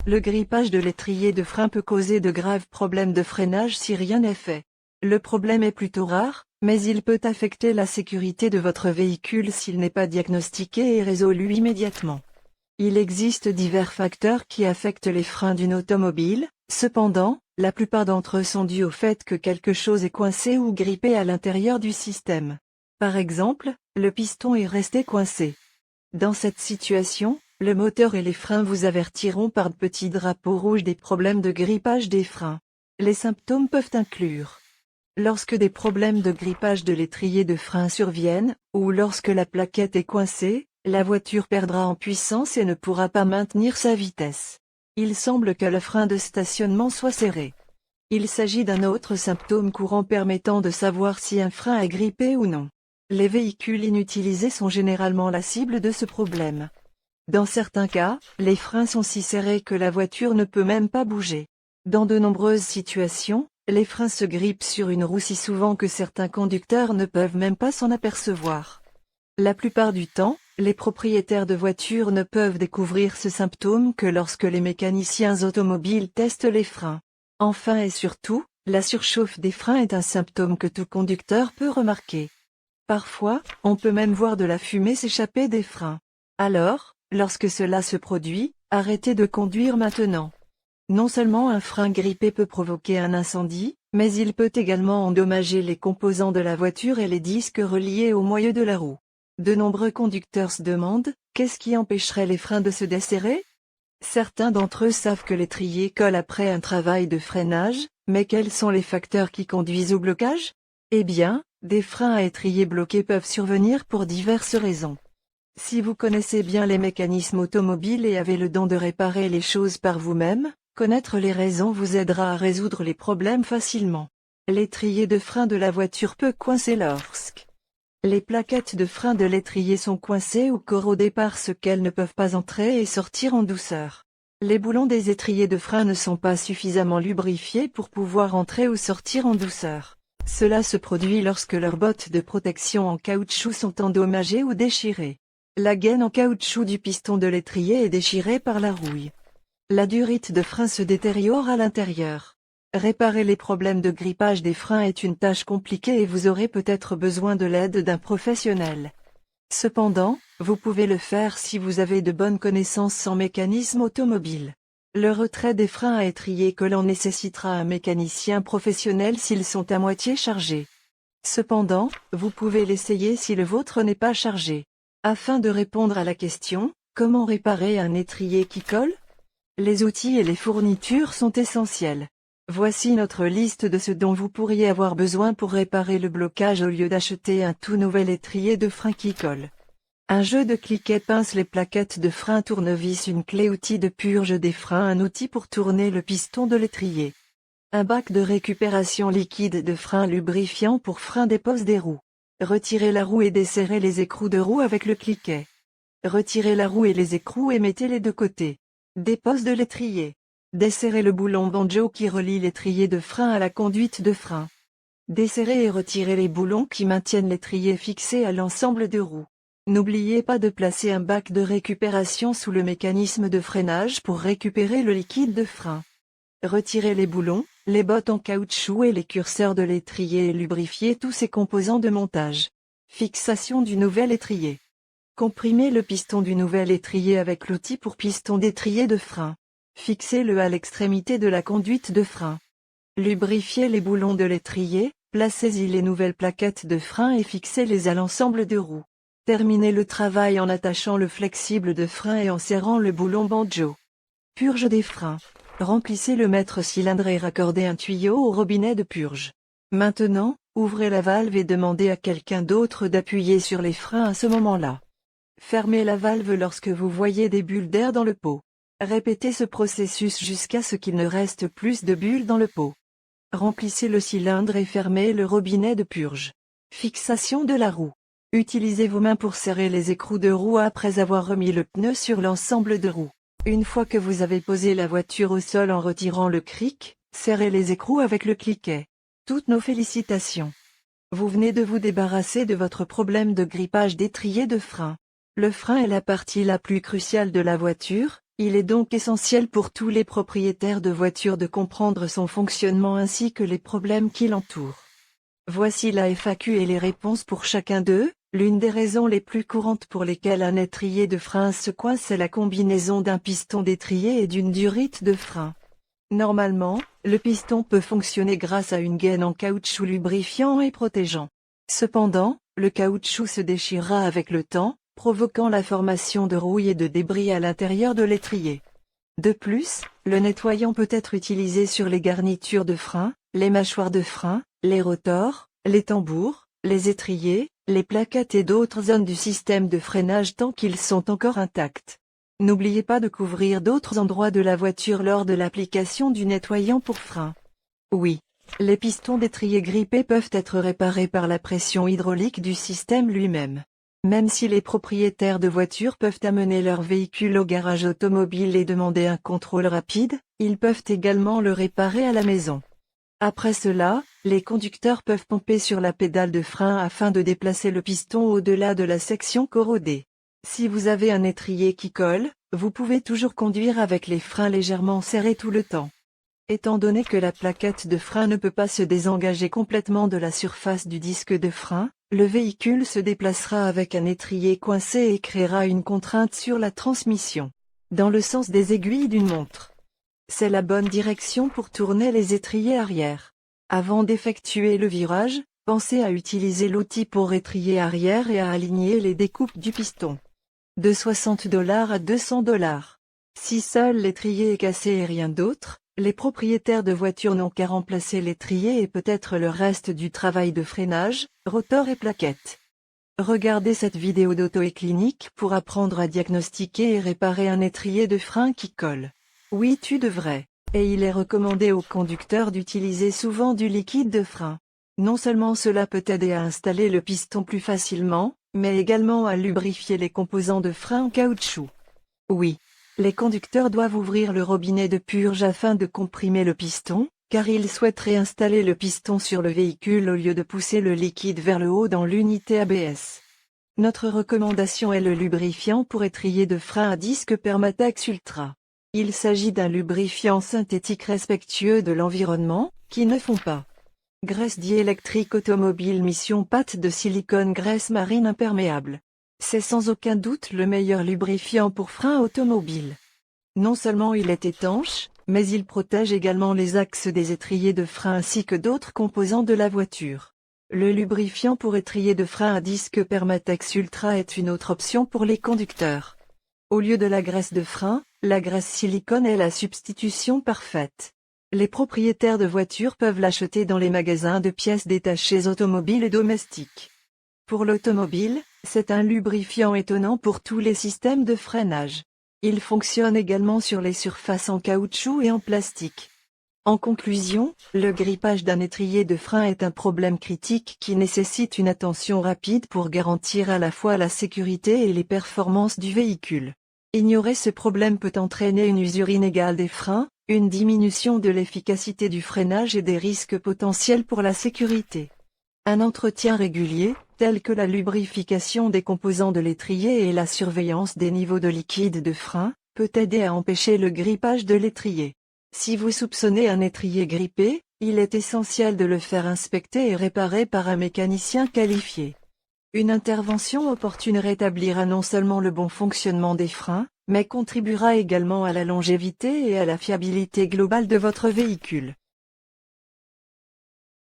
Le grippage de l'étrier de frein peut causer de graves problèmes de freinage si rien n'est fait. Le problème est plutôt rare, mais il peut affecter la sécurité de votre véhicule s'il n'est pas diagnostiqué et résolu immédiatement. Il existe divers facteurs qui affectent les freins d'une automobile, cependant, la plupart d'entre eux sont dus au fait que quelque chose est coincé ou grippé à l'intérieur du système. Par exemple, le piston est resté coincé. Dans cette situation, le moteur et les freins vous avertiront par de petits drapeaux rouges des problèmes de grippage des freins. Les symptômes peuvent inclure lorsque des problèmes de grippage de l'étrier de frein surviennent, ou lorsque la plaquette est coincée, la voiture perdra en puissance et ne pourra pas maintenir sa vitesse. Il semble que le frein de stationnement soit serré. Il s'agit d'un autre symptôme courant permettant de savoir si un frein est grippé ou non. Les véhicules inutilisés sont généralement la cible de ce problème. Dans certains cas, les freins sont si serrés que la voiture ne peut même pas bouger. Dans de nombreuses situations, les freins se grippent sur une roue si souvent que certains conducteurs ne peuvent même pas s'en apercevoir. La plupart du temps, les propriétaires de voitures ne peuvent découvrir ce symptôme que lorsque les mécaniciens automobiles testent les freins. Enfin et surtout, la surchauffe des freins est un symptôme que tout conducteur peut remarquer. Parfois, on peut même voir de la fumée s'échapper des freins. Alors, lorsque cela se produit, arrêtez de conduire maintenant. Non seulement un frein grippé peut provoquer un incendie, mais il peut également endommager les composants de la voiture et les disques reliés au moyeu de la roue. De nombreux conducteurs se demandent, qu'est-ce qui empêcherait les freins de se desserrer? Certains d'entre eux savent que l'étrier colle après un travail de freinage, mais quels sont les facteurs qui conduisent au blocage? Eh bien, des freins à étrier bloqués peuvent survenir pour diverses raisons. Si vous connaissez bien les mécanismes automobiles et avez le don de réparer les choses par vous-même, connaître les raisons vous aidera à résoudre les problèmes facilement. L'étrier de frein de la voiture peut coincer lorsque les plaquettes de frein de l'étrier sont coincées ou corrodées parce qu'elles ne peuvent pas entrer et sortir en douceur. Les boulons des étriers de frein ne sont pas suffisamment lubrifiés pour pouvoir entrer ou sortir en douceur. Cela se produit lorsque leurs bottes de protection en caoutchouc sont endommagées ou déchirées. La gaine en caoutchouc du piston de l'étrier est déchirée par la rouille. La durite de frein se détériore à l'intérieur. Réparer les problèmes de grippage des freins est une tâche compliquée et vous aurez peut-être besoin de l'aide d'un professionnel. Cependant, vous pouvez le faire si vous avez de bonnes connaissances en mécanisme automobile. Le retrait des freins à étrier collant nécessitera un mécanicien professionnel s'ils sont à moitié chargés. Cependant, vous pouvez l'essayer si le vôtre n'est pas chargé. Afin de répondre à la question, comment réparer un étrier qui colle? Les outils et les fournitures sont essentiels. Voici notre liste de ce dont vous pourriez avoir besoin pour réparer le blocage au lieu d'acheter un tout nouvel étrier de frein qui colle. Un jeu de cliquet pince les plaquettes de frein tournevis, une clé outil de purge des freins, un outil pour tourner le piston de l'étrier. Un bac de récupération liquide de frein lubrifiant pour frein dépose des roues. Retirez la roue et desserrez les écrous de roue avec le cliquet. Retirez la roue et les écrous et mettez-les de côté. Dépose de l'étrier. Desserrez le boulon banjo qui relie l'étrier de frein à la conduite de frein. Desserrez et retirez les boulons qui maintiennent l'étrier fixé à l'ensemble de roues. N'oubliez pas de placer un bac de récupération sous le mécanisme de freinage pour récupérer le liquide de frein. Retirez les boulons, les bottes en caoutchouc et les curseurs de l'étrier et lubrifiez tous ces composants de montage. Fixation du nouvel étrier. Comprimez le piston du nouvel étrier avec l'outil pour piston d'étrier de frein. Fixez-le à l'extrémité de la conduite de frein. Lubrifiez les boulons de l'étrier, placez-y les nouvelles plaquettes de frein et fixez-les à l'ensemble de roues. Terminez le travail en attachant le flexible de frein et en serrant le boulon banjo. Purge des freins. Remplissez le mètre-cylindre et raccordez un tuyau au robinet de purge. Maintenant, ouvrez la valve et demandez à quelqu'un d'autre d'appuyer sur les freins à ce moment-là. Fermez la valve lorsque vous voyez des bulles d'air dans le pot. Répétez ce processus jusqu'à ce qu'il ne reste plus de bulles dans le pot. Remplissez le cylindre et fermez le robinet de purge. Fixation de la roue. Utilisez vos mains pour serrer les écrous de roue après avoir remis le pneu sur l'ensemble de roues. Une fois que vous avez posé la voiture au sol en retirant le cric, serrez les écrous avec le cliquet. Toutes nos félicitations. Vous venez de vous débarrasser de votre problème de grippage d'étrier de frein. Le frein est la partie la plus cruciale de la voiture, Il est donc essentiel pour tous les propriétaires de voitures de comprendre son fonctionnement ainsi que les problèmes qui l'entourent. Voici la FAQ et les réponses pour chacun d'eux. L'une des raisons les plus courantes pour lesquelles un étrier de frein se coince est la combinaison d'un piston d'étrier et d'une durite de frein. Normalement, le piston peut fonctionner grâce à une gaine en caoutchouc lubrifiant et protégeant. Cependant, le caoutchouc se déchirera avec le temps, provoquant la formation de rouille et de débris à l'intérieur de l'étrier. De plus, le nettoyant peut être utilisé sur les garnitures de frein, les mâchoires de frein, les rotors, les tambours, les étriers, les plaquettes et d'autres zones du système de freinage tant qu'ils sont encore intacts. N'oubliez pas de couvrir d'autres endroits de la voiture lors de l'application du nettoyant pour frein. Oui, les pistons d'étrier grippés peuvent être réparés par la pression hydraulique du système lui-même. Même si les propriétaires de voitures peuvent amener leur véhicule au garage automobile et demander un contrôle rapide, ils peuvent également le réparer à la maison. Après cela, les conducteurs peuvent pomper sur la pédale de frein afin de déplacer le piston au-delà de la section corrodée. Si vous avez un étrier qui colle, vous pouvez toujours conduire avec les freins légèrement serrés tout le temps. Étant donné que la plaquette de frein ne peut pas se désengager complètement de la surface du disque de frein, le véhicule se déplacera avec un étrier coincé et créera une contrainte sur la transmission, dans le sens des aiguilles d'une montre. C'est la bonne direction pour tourner les étriers arrière. Avant d'effectuer le virage, pensez à utiliser l'outil pour étrier arrière et à aligner les découpes du piston. De $60 à $200. Si seul l'étrier est cassé et rien d'autre, les propriétaires de voitures n'ont qu'à remplacer l'étrier et peut-être le reste du travail de freinage, rotor et plaquettes. Regardez cette vidéo d'Auto-et-Clinique pour apprendre à diagnostiquer et réparer un étrier de frein qui colle. Oui, tu devrais. Et il est recommandé aux conducteurs d'utiliser souvent du liquide de frein. Non seulement cela peut aider à installer le piston plus facilement, mais également à lubrifier les composants de frein en caoutchouc. Oui, les conducteurs doivent ouvrir le robinet de purge afin de comprimer le piston, car ils souhaiteraient installer le piston sur le véhicule au lieu de pousser le liquide vers le haut dans l'unité ABS. Notre recommandation est le lubrifiant pour étrier de frein à disque Permatex Ultra. Il s'agit d'un lubrifiant synthétique respectueux de l'environnement, qui ne fond pas. Graisse diélectrique automobile mission pâte de silicone graisse marine imperméable. C'est sans aucun doute le meilleur lubrifiant pour frein automobile. Non seulement il est étanche, mais il protège également les axes des étriers de frein ainsi que d'autres composants de la voiture. Le lubrifiant pour étrier de frein à disque Permatex Ultra est une autre option pour les conducteurs. Au lieu de la graisse de frein, la graisse silicone est la substitution parfaite. Les propriétaires de voitures peuvent l'acheter dans les magasins de pièces détachées automobiles et domestiques. Pour l'automobile, c'est un lubrifiant étonnant pour tous les systèmes de freinage. Il fonctionne également sur les surfaces en caoutchouc et en plastique. En conclusion, le grippage d'un étrier de frein est un problème critique qui nécessite une attention rapide pour garantir à la fois la sécurité et les performances du véhicule. Ignorer ce problème peut entraîner une usure inégale des freins, une diminution de l'efficacité du freinage et des risques potentiels pour la sécurité. Un entretien régulier, tel que la lubrification des composants de l'étrier et la surveillance des niveaux de liquide de frein, peut aider à empêcher le grippage de l'étrier. Si vous soupçonnez un étrier grippé, il est essentiel de le faire inspecter et réparer par un mécanicien qualifié. Une intervention opportune rétablira non seulement le bon fonctionnement des freins, mais contribuera également à la longévité et à la fiabilité globale de votre véhicule.